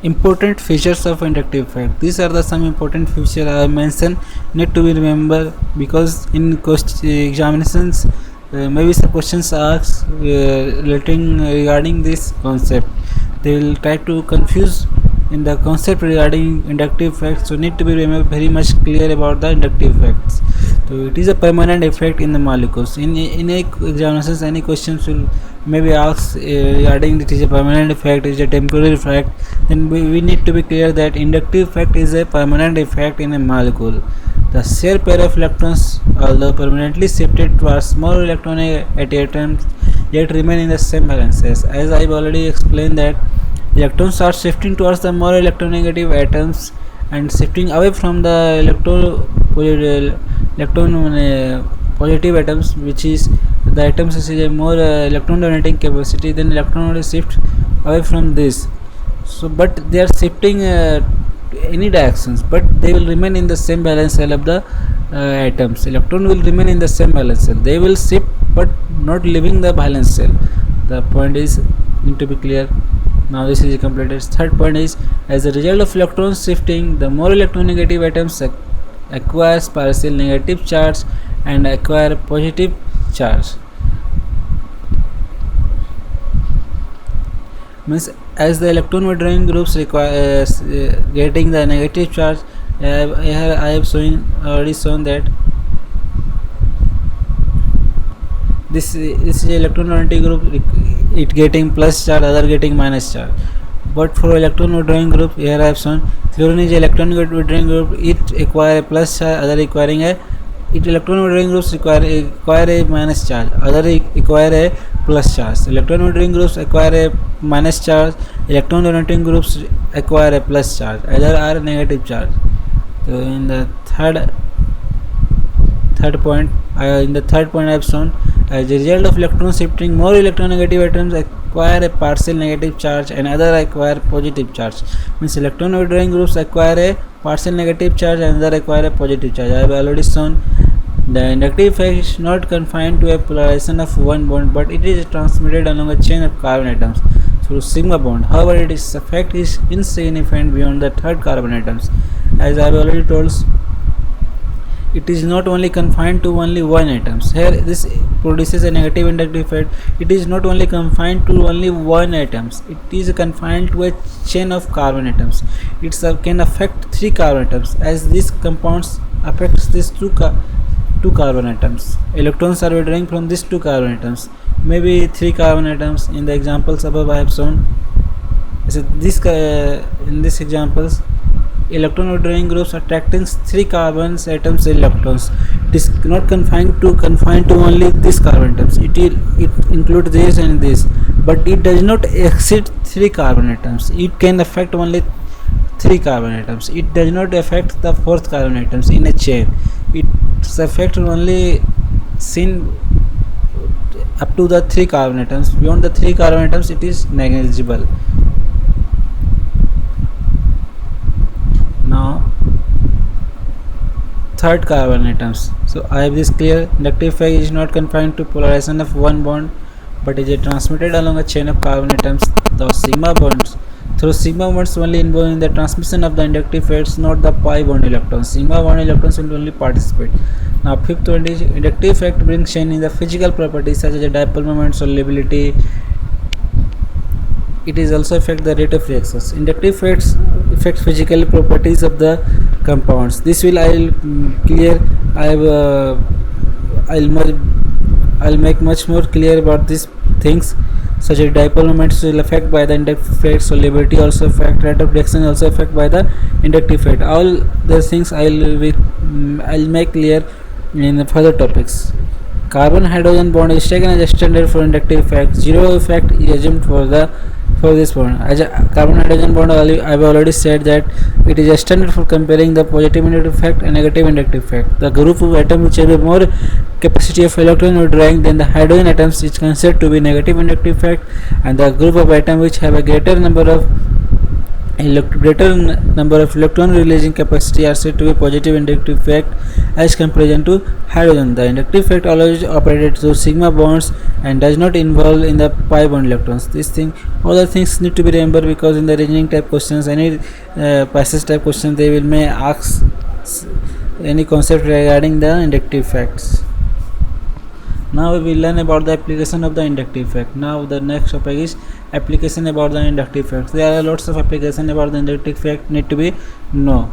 Important features of inductive effect. These are the some important features I have mentioned need to be remembered, because in examinations maybe some questions asked relating regarding this concept. They will try to confuse in the concept regarding inductive effects, so need to be very much clear about the inductive effects. So it is a permanent effect in the molecules. In any examinations, any questions will maybe ask regarding it is a permanent effect, is a temporary effect. Then we need to be clear that inductive effect is a permanent effect in a molecule. The shared pair of electrons, although permanently shifted towards small electron at atoms, yet remain in the same balances. As I've already explained that electrons are shifting towards the more electronegative atoms and shifting away from the positive atoms, which is the atoms is a more electron donating capacity. Then electron will shift away from this. So but they are shifting any directions, but they will remain in the same valence cell of the atoms. Electron will remain in the same valence cell. They will shift but not leaving the valence cell. The point is need to be clear. Now this is completed. Third point is, as a result of electron shifting, the more electronegative atoms acquires partial negative charge and acquire positive charge. Means as the electron withdrawing groups require getting the negative charge, here I have already shown that this is electron donating group, it getting plus charge, other getting minus charge. But for electron withdrawing group, here I have shown fluorine is electron withdrawing group, it acquire a plus charge, other acquiring a electron withdrawing groups acquire a minus charge, other acquire a plus charge. Electron withdrawing groups acquire a minus charge, electron donating groups acquire a plus charge, other are negative charge. So in the third point I have shown, as a result of electron shifting, more electronegative atoms acquire a partial negative charge and other acquire positive charge. Means electron withdrawing groups acquire a partial negative charge and other acquire a positive charge. I have already shown the inductive effect is not confined to a polarization of one bond, but it is transmitted along a chain of carbon atoms through sigma bond. However, its effect is insignificant beyond the third carbon atoms. As I have already told, it is not only confined to only one atoms. Here this produces a negative inductive effect. It is not only confined to only one atoms, it is confined to a chain of carbon atoms. It can affect 3 carbon atoms, as these compounds affects these two carbon atoms. Electrons are withdrawing from these 2 carbon atoms, maybe 3 carbon atoms. In the examples above I have shown, so this in these examples, electron withdrawing groups attracting 3 carbon atoms electrons. It is not confined to only this carbon atoms. It includes this and this, but it does not exceed 3 carbon atoms. It can affect only 3 carbon atoms. It does not affect the 4th carbon atoms in a chain. Its effect only seen up to the 3 carbon atoms. Beyond the 3 carbon atoms, it is negligible. Now third carbon atoms. So I have this clear. Inductive effect is not confined to polarization of one bond, but is transmitted along a chain of carbon atoms. The sigma bonds. Through sigma bonds only involved in the transmission of the inductive effects, not the pi bond electrons. Sigma bond electrons will only participate. Now fifth one is, inductive effect brings change in the physical properties such as the dipole moment, solubility. It is also affect the rate of reactions. Inductive effects affect physical properties of the compounds. This will I'll make much more clear about these things, such as dipole moments will affect by the inductive effect, solubility also affect, rate of reaction also affect by the inductive effect. All these things I'll make clear in the further topics. Carbon hydrogen bond is taken as a standard for inductive effect. Zero effect is assumed for this bond. As a carbon hydrogen bond, I have already said that it is a standard for comparing the positive inductive effect and negative inductive effect. The group of atoms which have a more capacity of electron withdrawing than the hydrogen atoms is considered to be negative inductive effect, and the group of atoms which have a greater number of Greater number of electron releasing capacity are said to be positive inductive effect as comparison to hydrogen. The inductive effect always operates through sigma bonds and does not involve in the pi bond electrons. Other things need to be remembered, because in the reasoning type questions, any passage type questions, they will may ask any concept regarding the inductive effects. Now we will learn about the application of the inductive effect. Now the next topic is application about the inductive effects. There are lots of application about the inductive effect need to be know.